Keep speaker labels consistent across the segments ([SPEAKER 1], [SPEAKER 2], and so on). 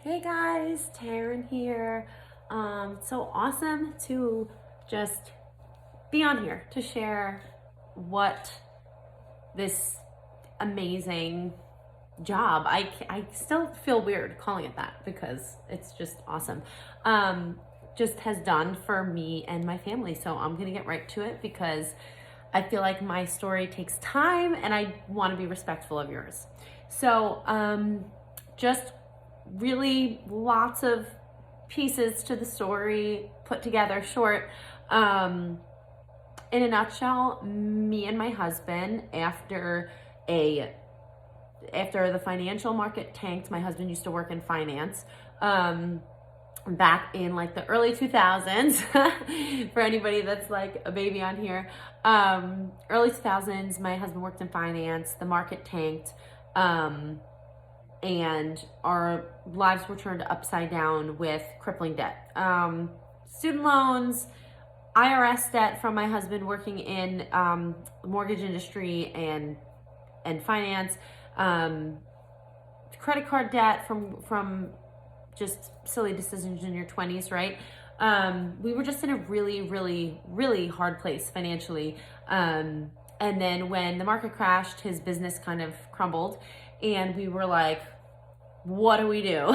[SPEAKER 1] Hey guys, Taryn here. So awesome to just be on here to share what this amazing job, I still feel weird calling it that because it's just awesome, just has done for me and my family. So I'm gonna get right to it because I feel like my story takes time and I want to be respectful of yours. So just really lots of pieces to the story put together short. In a nutshell, me and my husband, after the financial market tanked, my husband used to work in finance, back in like the early 2000s. For anybody that's like a baby on here, early 2000s, my husband worked in finance. The market tanked, and our lives were turned upside down with crippling debt, student loans, IRS debt from my husband working in mortgage industry and finance, credit card debt from just silly decisions in your 20s, right? We were just in a really, really, really hard place financially. And then when the market crashed, his business kind of crumbled, and we were like, what do we do?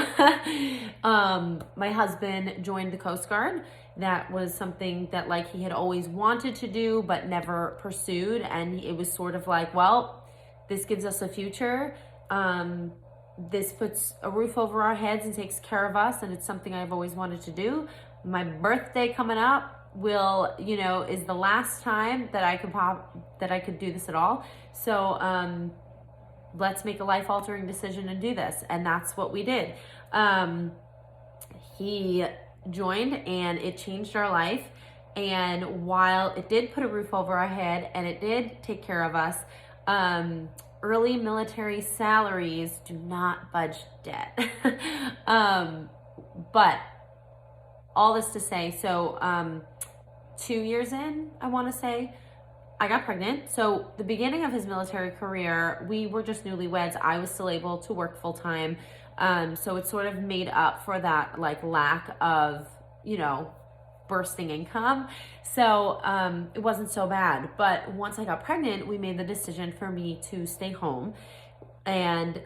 [SPEAKER 1] My husband joined the Coast Guard. That was something that like he had always wanted to do but never pursued, and it was sort of like, well, this gives us a future. This puts a roof over our heads and takes care of us, and it's something I've always wanted to do. My birthday coming up is the last time that I could do this at all. So let's make a life-altering decision and do this. And that's what we did. He joined and it changed our life. And while it did put a roof over our head and it did take care of us, early military salaries do not budge debt. But all this to say, so 2 years in, I want to say, I got pregnant. So the beginning of his military career, we were just newlyweds. I was still able to work full time. So it sort of made up for that like lack of, bursting income. So it wasn't so bad. But once I got pregnant, we made the decision for me to stay home. And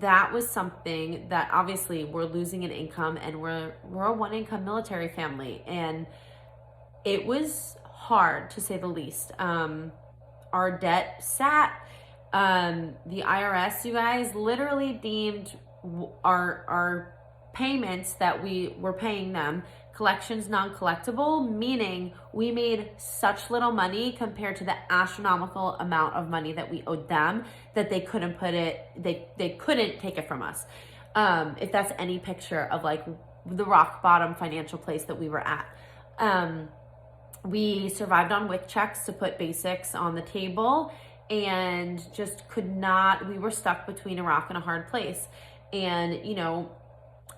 [SPEAKER 1] that was something that obviously we're losing an income, and we're a one income military family. And it was hard to say the least. Our debt sat. The IRS, you guys, literally deemed our payments that we were paying them collections non-collectible, meaning we made such little money compared to the astronomical amount of money that we owed them that they couldn't they couldn't take it from us. If that's any picture of like the rock bottom financial place that we were at. We survived on WIC checks to put basics on the table, and just we were stuck between a rock and a hard place. And,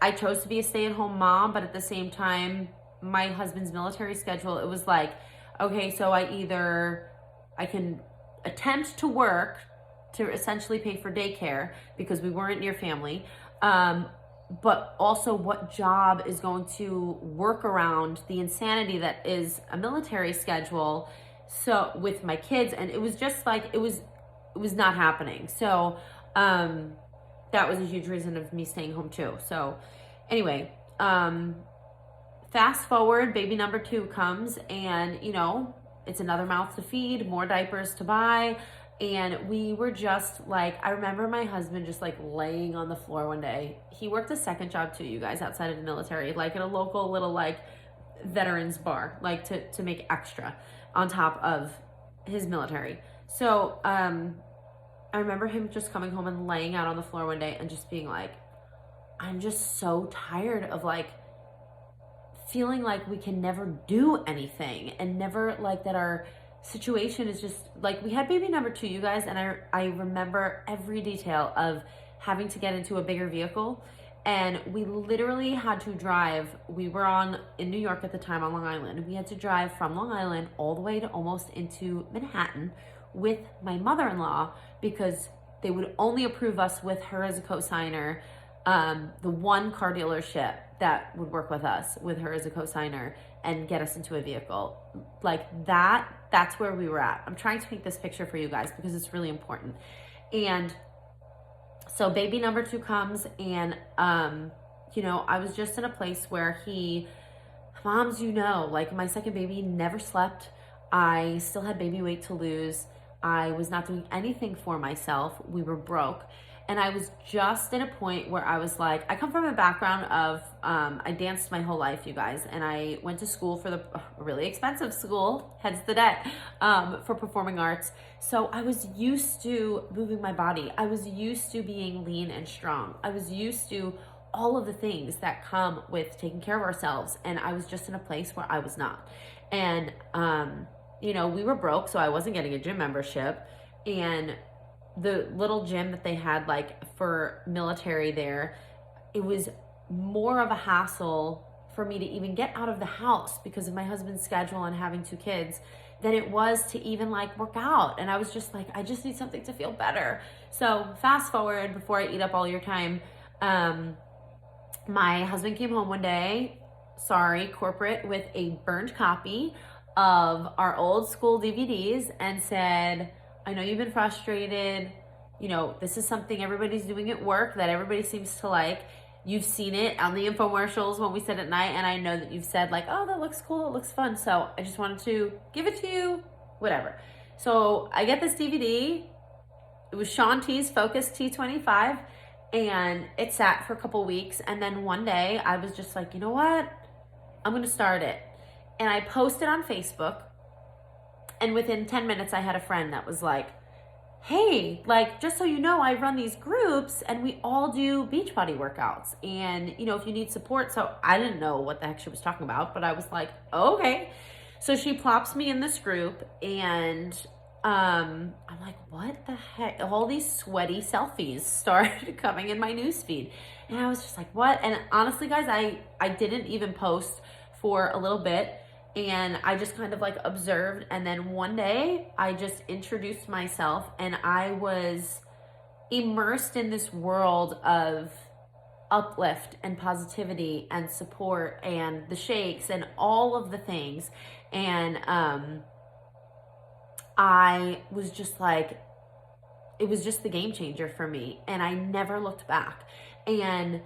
[SPEAKER 1] I chose to be a stay-at-home mom, but at the same time, my husband's military schedule, it was like, okay, so I can attempt to work to essentially pay for daycare because we weren't near family, but also what job is going to work around the insanity that is a military schedule, so with my kids. And it was just like it was not happening. So that was a huge reason of me staying home too. So anyway, fast forward, baby number 2 comes, and it's another mouth to feed, more diapers to buy. And we were just like, I remember my husband just like laying on the floor one day. He worked a second job too, you guys, outside of the military, like at a local little like veterans bar, like to make extra on top of his military. So I remember him just coming home and laying out on the floor one day and just being like, I'm just so tired of like feeling like we can never do anything, and never like that our situation is just like, we had baby number 2, you guys, and I remember every detail of having to get into a bigger vehicle, and we literally had to drive. We were in New York at the time, on Long Island. We had to drive from Long Island all the way to almost into Manhattan with my mother-in-law because they would only approve us with her as a co-signer. the one car dealership that would work with us, with her as a co-signer, and get us into a vehicle. Like that's where we were at. I'm trying to paint this picture for you guys because it's really important. And so baby number 2 comes, and I was just in a place where moms, like my second baby never slept. I still had baby weight to lose. I was not doing anything for myself. We were broke. And I was just in a point where I was like, I come from a background of, I danced my whole life, you guys. And I went to school for a really expensive school, hence the debt, for performing arts. So I was used to moving my body. I was used to being lean and strong. I was used to all of the things that come with taking care of ourselves. And I was just in a place where I was not. And, we were broke, so I wasn't getting a gym membership. And the little gym that they had for military there, it was more of a hassle for me to even get out of the house because of my husband's schedule and having 2 kids than it was to even work out. And I was just like, I just need something to feel better. So fast forward, before I eat up all your time, my husband came home one day, corporate, with a burned copy of our old school DVDs and said, I know you've been frustrated. This is something everybody's doing at work that everybody seems to like. You've seen it on the infomercials when we sit at night, and I know that you've said oh, that looks cool, it looks fun. So I just wanted to give it to you, whatever. So I get this DVD. It was Shaun T's Focus T25, and it sat for a couple weeks. And then one day I was just like, you know what? I'm going to start it. And I posted on Facebook. And within 10 minutes, I had a friend that was like, hey, just so you know, I run these groups and we all do Beachbody workouts. And, if you need support. So I didn't know what the heck she was talking about, but I was like, oh, okay. So she plops me in this group, and I'm like, what the heck? All these sweaty selfies started coming in my newsfeed. And I was just like, what? And honestly, guys, I didn't even post for a little bit. And I just kind of observed. And then one day I just introduced myself, and I was immersed in this world of uplift and positivity and support and the shakes and all of the things. And I was just it was just the game changer for me. And I never looked back. And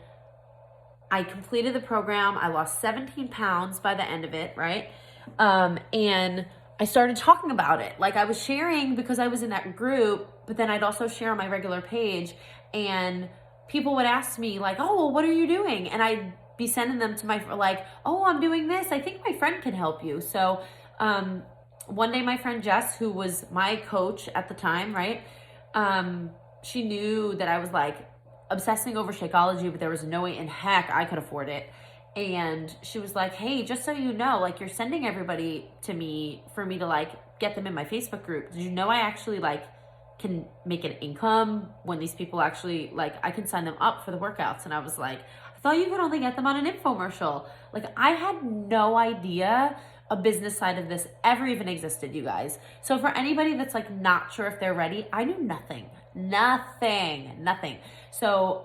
[SPEAKER 1] I completed the program. I lost 17 pounds by the end of it, right? And I started talking about it. I was sharing because I was in that group, but then I'd also share on my regular page, and people would ask me oh, well, what are you doing? And I'd be sending them to my, oh, I'm doing this. I think my friend can help you. So, one day my friend Jess, who was my coach at the time, right? She knew that I was obsessing over Shakeology, but there was no way in heck I could afford it. And she was like, hey, just so you know, you're sending everybody to me for me to get them in my Facebook group. Did you know I actually can make an income when these people actually I can sign them up for the workouts? And I was like, I thought you could only get them on an infomercial. I had no idea a business side of this ever even existed, you guys. So for anybody that's not sure if they're ready, I knew nothing. So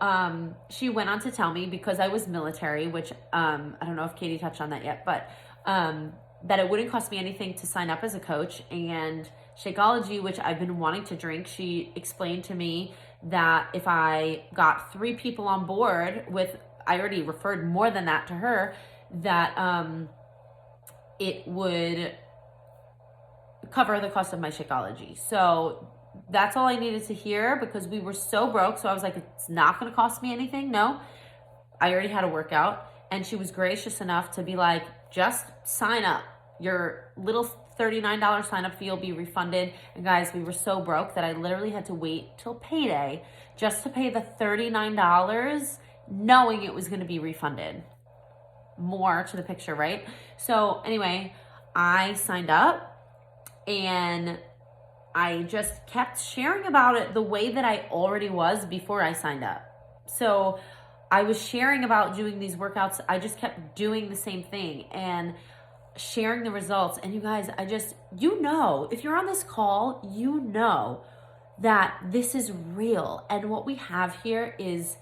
[SPEAKER 1] she went on to tell me, because I was military, which I don't know if Katie touched on that yet, but that it wouldn't cost me anything to sign up as a coach. And Shakeology, which I've been wanting to drink, she explained to me that if I got 3 people on board with, I already referred more than that to her, that it would cover the cost of my Shakeology. So that's all I needed to hear, because we were so broke. So I was like, it's not going to cost me anything. No, I already had a workout. And she was gracious enough to be like, just sign up. Your little $39 sign up fee will be refunded. And guys, we were so broke that I literally had to wait till payday just to pay the $39, knowing it was going to be refunded. More to the picture, right? So anyway, I signed up, and I just kept sharing about it the way that I already was before I signed up. So I was sharing about doing these workouts. I just kept doing the same thing and sharing the results. And you guys, if you're on this call, you know that this is real. And what we have here is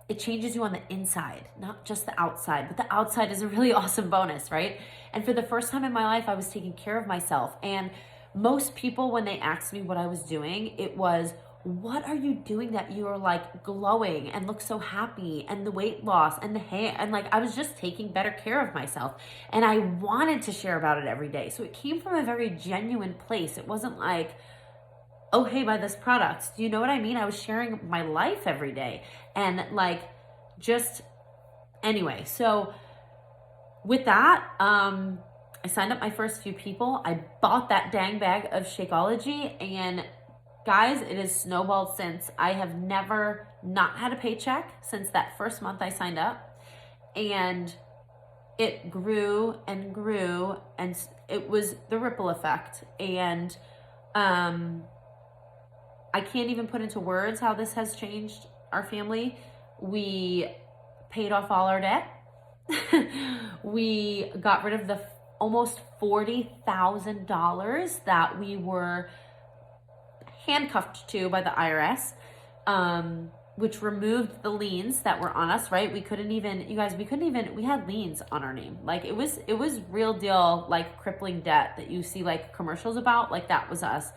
[SPEAKER 1] it changes you on the inside, not just the outside, but the outside is a really awesome bonus, right? And for the first time in my life, I was taking care of myself. And most people, when they asked me what I was doing, it was, what are you doing that you are like glowing and look so happy, and the weight loss and the hair, and like I was just taking better care of myself, and I wanted to share about it every day. So it came from a very genuine place. It wasn't like, oh, hey, buy this product. Do you know what I mean? I was sharing my life every day. And like, just anyway. So with that, I signed up my first few people. I bought that dang bag of Shakeology, and guys, it has snowballed since. I have never not had a paycheck since that first month I signed up. And it grew and grew, and it was the ripple effect. And I can't even put into words how this has changed our family. We paid off all our debt. We got rid of the almost $40,000 that we were handcuffed to by the IRS, which removed the liens that were on us, right? We couldn't even, you guys, we had liens on our name. Like it was real deal, like crippling debt that you see like commercials about, like that was us.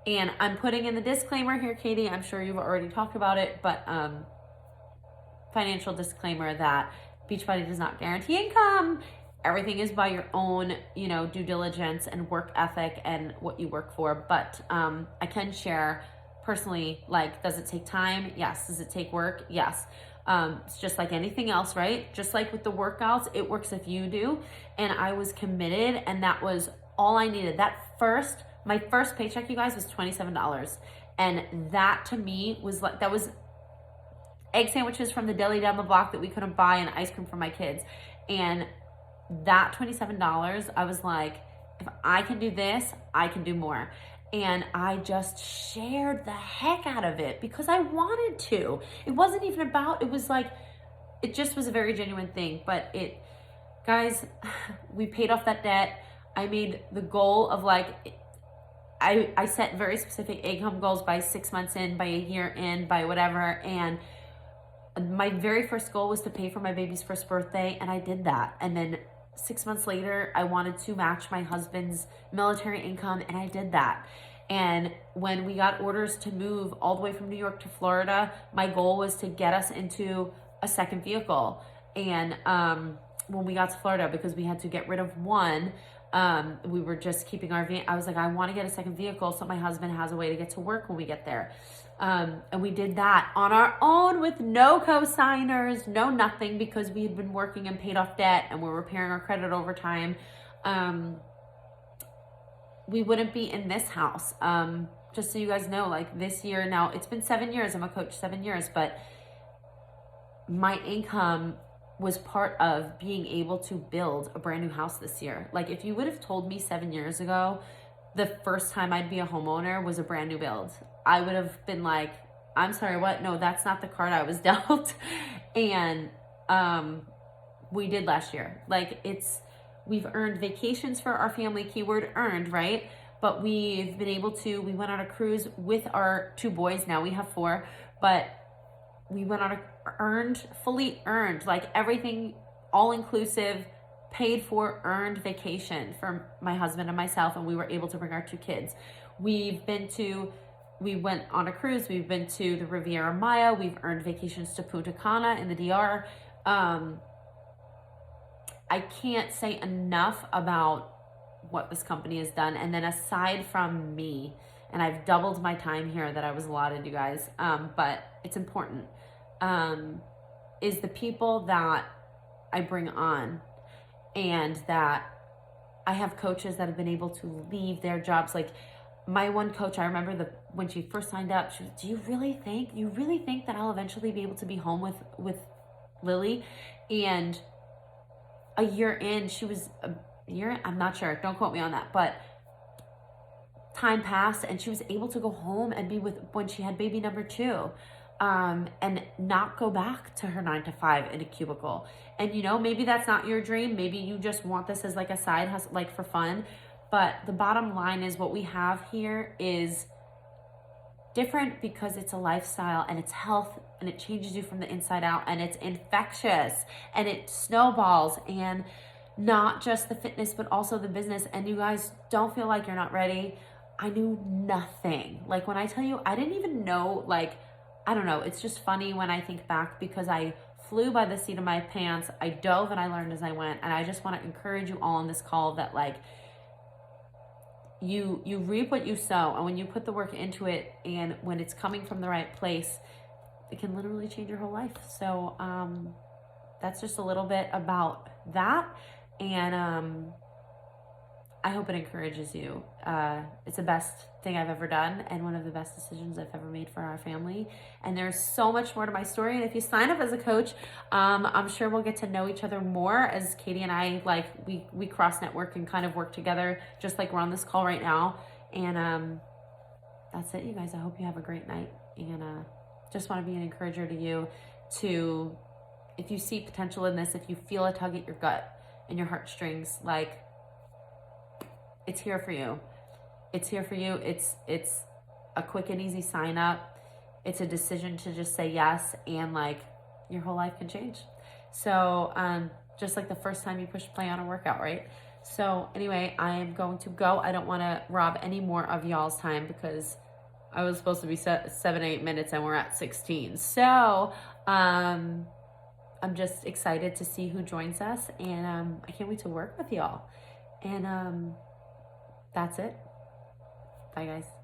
[SPEAKER 1] And I'm putting in the disclaimer here, Katie, I'm sure you've already talked about it, but financial disclaimer that Beachbody does not guarantee income. Everything is by your own, due diligence and work ethic and what you work for. But I can share personally, like, does it take time? Yes. Does it take work? Yes. It's just like anything else, right? Just like with the workouts, it works if you do. And I was committed, and that was all I needed. My first paycheck, you guys, was $27. And that to me was like, that was egg sandwiches from the deli down the block that we couldn't buy, and ice cream for my kids. And that $27, I was like, if I can do this, I can do more. And I just shared the heck out of it because I wanted to. It wasn't even about, it was like, it just was a very genuine thing. But guys, we paid off that debt. I made the goal of like, I set very specific income goals by 6 months in, by a year in, by whatever. And my very first goal was to pay for my baby's first birthday, and I did that. And then 6 months later, I wanted to match my husband's military income, and I did that. And when we got orders to move all the way from New York to Florida, my goal was to get us into a second vehicle. And when we got to Florida, because we had to get rid of one, we were just keeping our van. I was like, I want to get a second vehicle so my husband has a way to get to work when we get there. And we did that on our own with no co-signers, no nothing, because we had been working and paid off debt and we're repairing our credit over time. We wouldn't be in this house. Just so you guys know, like this year now, it's been 7 years. I'm a coach 7 years, but my income was part of being able to build a brand new house this year. Like if you would have told me 7 years ago, the first time I'd be a homeowner was a brand new build, I would have been like, I'm sorry, what? No, that's not the card I was dealt. And we did last year. Like we've earned vacations for our family, keyword earned, right? But we've been able to, we went on a cruise with our 2 boys. Now we have 4, but we went on fully earned, like everything all inclusive, paid for, earned vacation for my husband and myself. And we were able to bring our 2 kids. We went on a cruise. We've been to the Riviera Maya. We've earned vacations to Punta Cana in the DR. I can't say enough about what this company has done. And then aside from me, and I've doubled my time here that I was allotted, you guys, but it's important, is the people that I bring on, and that I have coaches that have been able to leave their jobs. Like my one coach, I remember when she first signed up, she was, do you really think that I'll eventually be able to be home with Lily? And a year in, I'm not sure, don't quote me on that, but time passed and she was able to go home and be when she had baby number 2, and not go back to her 9 to 5 in a cubicle. And maybe that's not your dream. Maybe you just want this as like a side hustle, like for fun. But the bottom line is what we have here is different because it's a lifestyle and it's health and it changes you from the inside out and it's infectious and it snowballs, and not just the fitness but also the business. And you guys, don't feel like you're not ready. I knew nothing. Like when I tell you, I didn't even know, like, I don't know. It's just funny when I think back because I flew by the seat of my pants. I dove and I learned as I went. And I just want to encourage you all on this call that like you reap what you sow, and when you put the work into it and when it's coming from the right place, it can literally change your whole life. So that's just a little bit about that. And I hope it encourages you. It's the best thing I've ever done and one of the best decisions I've ever made for our family. And there's so much more to my story. And if you sign up as a coach, I'm sure we'll get to know each other more as Katie and I, like, we cross network and kind of work together, just like we're on this call right now. And that's it, you guys. I hope you have a great night. And just want to be an encourager to you to, if you see potential in this, if you feel a tug at your gut and your heartstrings, like, it's here for you. It's here for you. It's a quick and easy sign up. It's a decision to just say yes, and like your whole life can change. So just like the first time you push play on a workout, right? So anyway, I am going to go. I don't want to rob any more of y'all's time because I was supposed to be 7-8 minutes and we're at 16. So I'm just excited to see who joins us, and I can't wait to work with y'all. And that's it. Bye, guys.